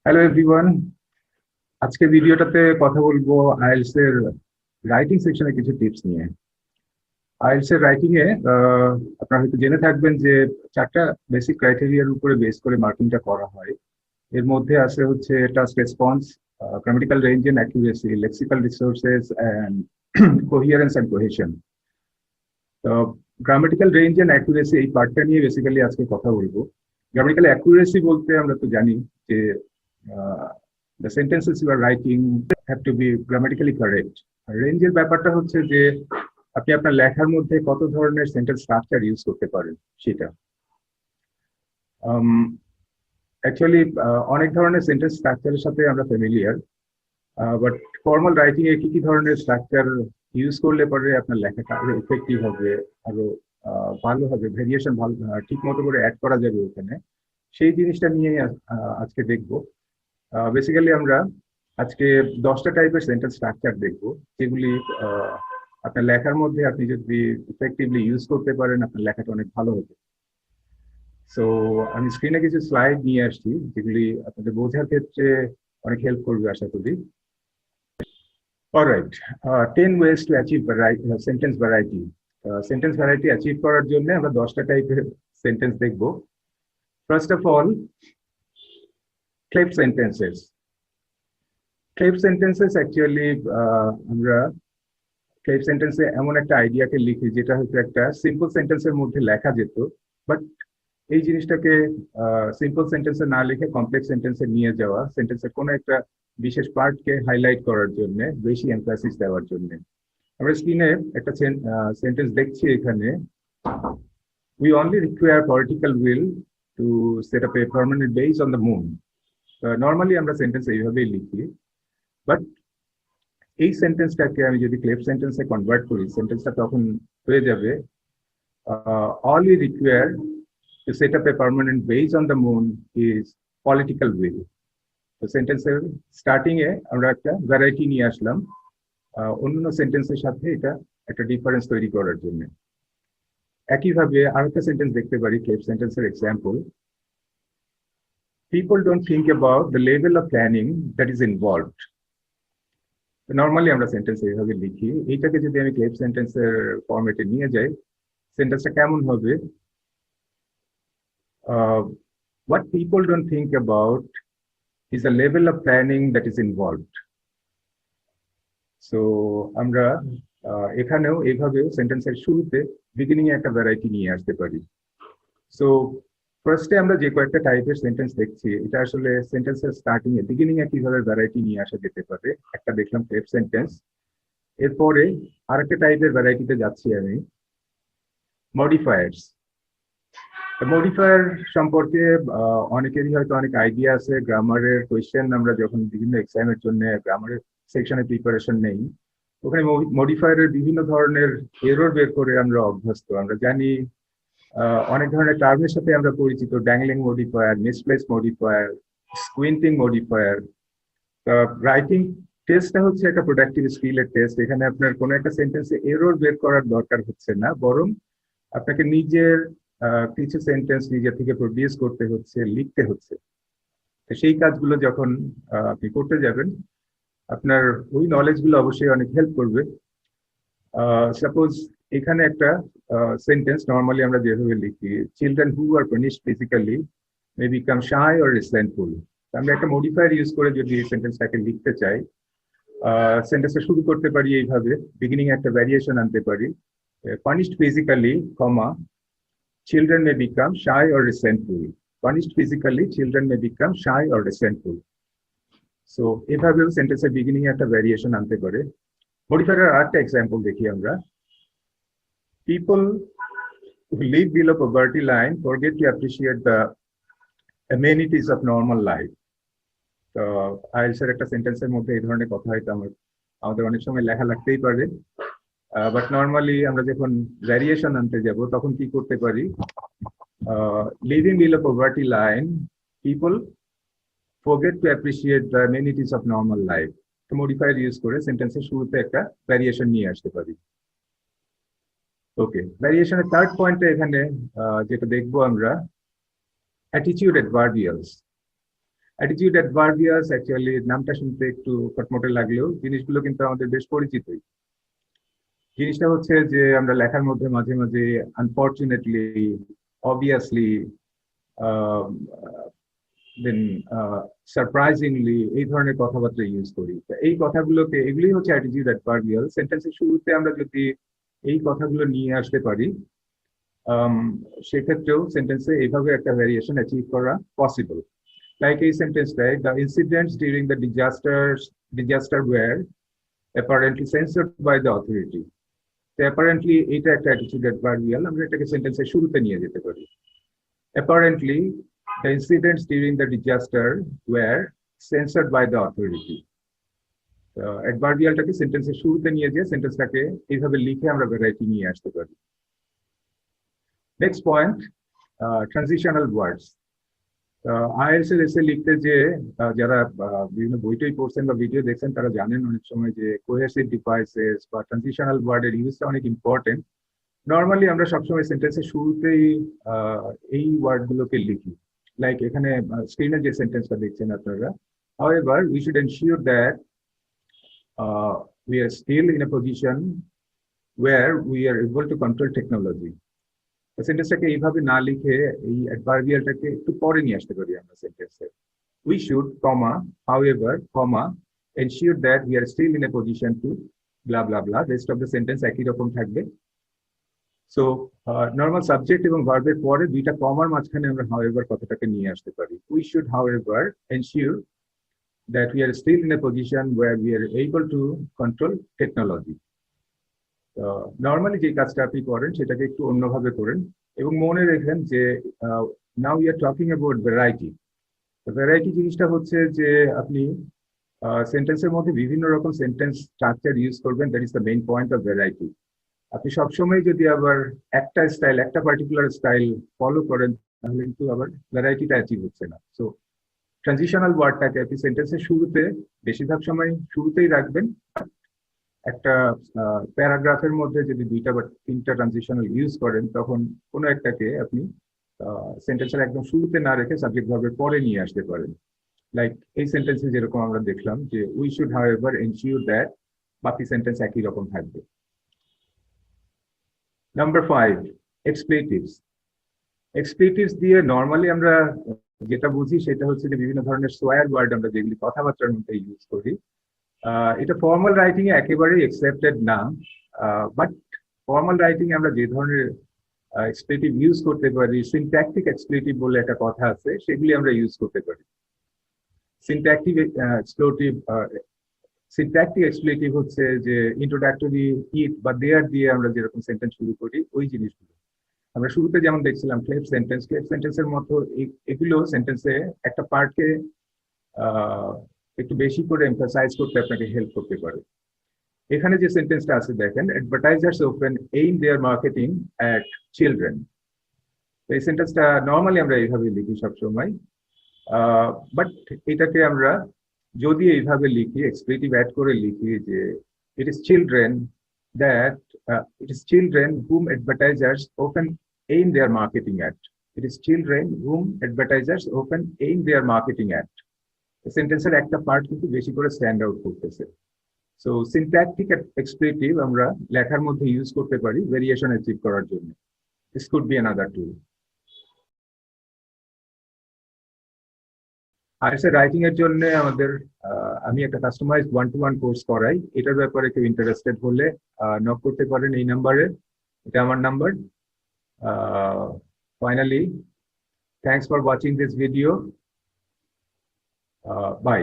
Hello everyone, আজকে ভিডিওটাতে কথা বলবো আইএলটিএস এর রাইটিং সেকশনে কিছু টিপস নিয়ে। আইএলটিএস এর রাইটিং এ আপনারা হয়তো জেনে থাকবেন যে চারটা বেসিক ক্রাইটেরিয়ার উপরে বেস করে মার্কিংটা করা হয়। এর মধ্যে আছে হচ্ছে task response, grammatical range and accuracy, lexical resources and coherence and cohesion. তো গ্রামাটিক্যাল রেঞ্জ এন্ড অ্যাকুরেসি এই পার্টটা নিয়ে বেসিক্যালি আজকে কথা বলবো। গ্রামাটিক্যাল অ্যাকুরেসি বলতে আমরা তো জানি যে the sentences you are writing have to be grammatically correct. রেঞ্জের ব্যাপারটা হচ্ছে যে আপনি আপনার লেখার মধ্যে কত ধরনের সেন্টেন্স স্ট্রাকচার ইউজ করতে পারেন সেটা। অ্যাকচুয়ালি অনেক ধরনের সেন্টেন্স স্ট্রাকচারের সাথে আমরা ফ্যামিলিয়ার, বাট ফর্মাল রাইটিং এ কি কি ধরনের স্ট্রাকচার ইউজ করলে পরে আপনার লেখাটা আরো ইফেক্টিভ হবে, আরো ভালো হবে, ভেরিয়েশন ভালো ঠিক মতো করে অ্যাড করা যাবে ওখানে, সেই জিনিসটা নিয়ে আজকে দেখবো। বেসিক্যালি আমরা আজকে 10টা টাইপের সেন্টেন্স স্ট্রাকচার দেখবো, যেগুলি আপনার লেখার মধ্যে আপনি যদি ইফেক্টিভলি ইউজ করতে পারেন আপনার লেখাটা অনেক ভালো হবে। সো আমি স্ক্রিনে কিছু স্লাইড নিয়ে আসছি যেগুলি আপনাদের বোঝার ক্ষেত্রে অনেক হেল্প করবে আশা করি। Alright, 10 ways to achieve sentence variety. Sentence variety achieve করার জন্য আমরা 10টা টাইপের সেন্টেন্স দেখবো। First of all, ক্লেপ sentences. ক্লেপ sentences actually আমরা ক্লেপ সেন্টেন্সে এমন একটা আইডিয়াকে লিখি যেটা হয়তো একটা সিম্পল সেন্টেন্সের মধ্যে লেখা যেত, বাট এই জিনিসটাকে সিম্পল সেন্টেন্সে না লিখে কমপ্লেক্স সেন্টেন্সে নিয়ে যাওয়া, সেন্টেন্সের কোনো একটা বিশেষ পার্টকে হাইলাইট করার জন্য, বেশি এমফাসিস দেওয়ার জন্য। আমরা স্ক্রিনে একটা সেন্টেন্স দেখছি এখানে, we only require political will two set up a permanent base on the moon. Normally আমরা সেন্টেন্স এইভাবেই লিখি, বাট এই সেন্টেন্সটাকে আমি যদি ক্লেপ সেন্টেন্সে কনভার্ট করি, সেন্টেন্সটা তখন হয়ে যাবে all we require to set up a permanent base on the moon is political will. তো সেন্টেন্সের স্টার্টিং এ আমরা একটা ভ্যারাইটি নিয়ে আসলাম অন্য সেন্টেন্সের সাথে এটা একটা ডিফারেন্স তৈরি করার জন্য। একইভাবে আরেকটা সেন্টেন্স দেখতে পারি ক্লেপ সেন্টেন্সের example, people don't think about the level of planning that is involved. Normally আমরা সেন্টেন্স এইভাবে লিখি, এইটাকে যদি আমি ক্লেপ সেন্টেন্সের ফরম্যাটে নিয়ে যাই, সেন্টেন্সটা কেমন হবে? What people don't think about is the level of planning that is involved. So আমরা এখানেও এইভাবে সেন্টেন্সের শুরুতে বিগিনিং এ একটা ভ্যারাইটি নিয়ে আসতে পারি। সো ফার্স্টে আমরা যে কয়েকটা টাইপের সেন্টেন্স দেখছি, এটা আসলে সেন্টেন্সের স্টার্টিং এ বিগিনিং এ কিভাবে ভ্যারাইটি নিয়ে আসা যেতে পারে। একটা দেখলাম ক্লেপ সেন্টেন্স, এরপরে আরেকটা টাইপের ভ্যারাইটিতে যাচ্ছি আমি, মডিফায়ার্স। মডিফায়ার সম্পর্কে অনেকেরই হয়তো অনেক আইডিয়া আছে। গ্রামারের কোয়েশ্চেন আমরা যখন বিভিন্ন এক্সামের জন্য গ্রামারের সেকশনে প্রিপারেশন নেই, ওখানে মডিফায়ারের বিভিন্ন ধরনের এরর বের করে আমরা অভ্যস্ত। আমরা জানি অনেক ধরনের টার্মের সাথে আমরা পরিচিত, dangling modifier, misplaced modifier, squinting modifier. Writing টেস্টটা হচ্ছে একটা প্রোডাক্টিভ স্কিলের টেস্ট। এখানে আপনার কোনো একটা সেন্টেন্সে এরর বের করার দরকার হচ্ছে না, বরং আপনাকে নিজের কিছু সেন্টেন্স নিজে থেকে প্রডিউস করতে হচ্ছে, লিখতে হচ্ছে। তো সেই কাজগুলো যখন আপনি করতে যাবেন, আপনার ওই নলেজগুলো অবশ্যই অনেক হেল্প করবে। সাপোজ এখানে একটা সেন্টেন্স নর্মালি আমরা যেভাবে লিখি, children who are punished physically may become shy or resentful. আমরা একটা মডিফায়ার ইউজ করে যদি এই সেন্টেন্সটাকে লিখতে চাই, সেন্টেন্সটা শুরু করতে পারি এইভাবে, বিগিনিং একটা ভ্যারিয়েশন আনতে পারি, punished physically, comma, children may become shy or resentful. Punished physically, children may become shy or resentful. So এভাবেও সেন্টেন্সের বিগিনিং একটা ভ্যারিয়েশন আনতে পারে। মডিফায়ারের আরেকটা এক্সাম্পল দেখি আমরা, people who live below poverty line forget to appreciate the amenities of normal life. তো IELTS একটা সেন্টেন্সের মধ্যে এই ধরনের কথা হয়তো আমাদের অনেক সময় লেখা লাগতেই পারে, বাট নর্মালি আমরা যখন ভ্যারিয়েশন আনতে যাব তখন কি করতে পারি, living below poverty line, people forget to appreciate the amenities of normal life. তো মডিফায়ার ইউজ করে সেন্টেন্সের শুরুতে একটা ভ্যারিয়েশন নিয়ে আসতে পারি। ওকে, ভ্যারিয়েশনের থার্ড পয়েন্টে এখানে যেটা দেখবো আমরা, অ্যাটিটিউড অ্যাডভার্বিয়ালস। অ্যাটিটিউড অ্যাডভার্বিয়াস অ্যাকচুয়ালি নামটা শুনতে একটু কটমটে লাগলেও জিনিসগুলো কিন্তু আমাদের বেশ পরিচিতই। জিনিসটা হচ্ছে যে আমরা লেখার মধ্যে মাঝে মাঝে আনফর্চুনেটলি, অবভিয়াসলি, দেন সারপ্রাইজিংলি এই ধরনের কথাবার্তা ইউজ করি। এই কথাগুলোকে, এগুলি হচ্ছে অ্যাটিটিউড অ্যাডভার্বিয়াল। সেন্টেন্সের শুরুতে আমরা যদি এই কথাগুলো নিয়ে আসতে পারি, সেক্ষেত্রেও সেন্টেন্সে এইভাবে একটা ভ্যারিয়েশন অ্যাচিভ করা পসিবল। লাইক এই সেন্টেন্সটায়, the incidents during the disaster were apparently censored by the authority. Apparently এটা একটা অ্যাটিটিউড অ্যাডভার্বিয়াল, আমরা এটাকে সেন্টেন্সের শুরুতে নিয়ে যেতে পারি। Apparently, the incidents during the disaster were censored by the authority. অ্যাডভার্বিয়ালটাকে সেন্টেন্সের শুরুতে নিয়ে যেয়ে সেন্টেন্সটাকে এইভাবে লিখে আমরা ভ্যারাইটি নিয়ে আসতে পারি। নেক্সট পয়েন্ট, ট্রানজিশনাল ওয়ার্ডস। আইএলটিএস এর এসে লিখতে যে যারা বিভিন্ন বইটই পড়ছেন বা ভিডিও দেখছেন তারা জানেন অনেক সময় যে কোহেসিভ ডিভাইসেস বা ট্রানজিশনাল ওয়ার্ডের ইউজটা অনেক ইম্পর্টেন্ট। নর্মালি আমরা সবসময় সেন্টেন্সের শুরুতেই এই ওয়ার্ডগুলোকে লিখি, লাইক এখানে স্ক্রিনে যে সেন্টেন্সটা দেখছেন আপনারা। However, we should ensure that we are still in a position where we are able to control technology. সেন্টেন্সটাকে এইভাবে না লিখে এই অ্যাডভার্বিয়ালটাকে একটু পরে নিয়ে আসতে পারি আমরা সেন্টেন্সে। We should, comma, however, comma, ensure that we are still in a position to blah blah blah. Rest of the sentence একই রকম থাকবে। সো নর্মাল সাবজেক্ট এবং ভার্বের পরে দুইটা কমার মাঝখানে আমরা হাউএভার কথাটাকে নিয়ে আসতে পারি। We should however ensure that we are still in a position where we are able to control technology. Normally যে কাজটা আপনি করেন সেটাকে একটু অন্যভাবে করেন এবং মনে রাখবেন যে now we are talking about variety. Variety জিনিসটা হচ্ছে যে আপনি সেন্টেন্সের মধ্যে বিভিন্ন রকম সেন্টেন্স স্ট্রাকচার ইউজ করবেন, that is the main point of variety. আপনি সবসময় যদি আবার একটা স্টাইল, একটা পার্টিকুলার স্টাইল ফলো করেন তাহলে কিন্তু আবার ভ্যারাইটিটা অ্যাচিভ হচ্ছে না। সো ট্রানজিশনাল ওয়ার্ডটাকে আপনি সেন্টেন্সের শুরুতে বেশিরভাগ সময় শুরুতেই রাখবেন। একটা প্যারাগ্রাফের মধ্যে যদি দুইটা বা তিনটা ট্রানজিশনাল ইউজ করেন তখন কোনো একটাকে আপনি সেন্টেন্সের একদম শুরুতে না রেখে সাবজেক্ট ভার্বের পরে নিয়ে আসতে পারেন। লাইক এই সেন্টেন্সে যেরকম আমরা দেখলাম যে we should however ensure that, বাকি সেন্টেন্স একই রকম থাকবে। নাম্বার 5, এক্সপ্লেটিভস। এক্সপ্লেটিভস দিয়ে নর্মালি আমরা যেটা বুঝি সেটা হচ্ছে যে বিভিন্ন ধরনের সোয়ার ওয়ার্ড আমরা যেগুলি কথাবার্তার মধ্যে ইউজ করি। এটা ফর্মাল রাইটিং এ একেবারেই অ্যাকসেপ্টেড না, বাট ফর্মাল রাইটিং এ আমরা যে ধরনের এক্সপ্লেটিভ ইউজ করতে পারি, সিনট্যাকটিক এক্সপ্লেটিভ বলে একটা কথা আছে, সেগুলি আমরা ইউজ করতে পারি। সিনট্যাকটিক এক্সপ্লেটিভ সিনট্যাকটিক এক্সপ্লেটিভ হচ্ছে যে ইন্ট্রোডাক্টরি ইট বা দেয়ার দিয়ে আমরা যেরকম সেন্টেন্স শুরু করি ওই জিনিসগুলো আমরা শুরুতে যেমন দেখছিলাম ক্লেপ সেন্টেন্সের মতো এগুলো সেন্টেন্সে একটা পার্টকে একটু বেশি করে এমফাসাইজ করতে আপনাকে হেল্প করতে পারে। এখানে যে সেন্টেন্সটা আছে দেখেন, advertisers often aim their marketing at children. এই সেন্টেন্সটা নর্মালি আমরা এইভাবে লিখি সবসময়, বাট এটাকে আমরা যদি এইভাবে লিখি, এক্সপ্লেটিভ অ্যাড করে লিখি যে it is children whom advertisers often aim their marketing at, it is children whom advertisers often aim their marketing at. সেন্টেন্সের একটা পার্ট কিন্তু বেশি করে স্ট্যান্ড আউট করতেছে। সো সিনট্যাকটিক এক্সপ্লেটিভ আমরা লেখার মধ্যে ইউজ করতে পারি ভেরিয়েশন অ্যাচিভ করার জন্য। This could be another tool. IELTS writing এর জন্য আমাদের আমি একটা কাস্টমাইজড 1-to-1 কোর্স করাই। এটার ব্যাপারে কেউ ইন্টারেস্টেড হলে নক করতে পারেন এই নাম্বারে, এটা আমার number. Finally, thanks for watching this video. By.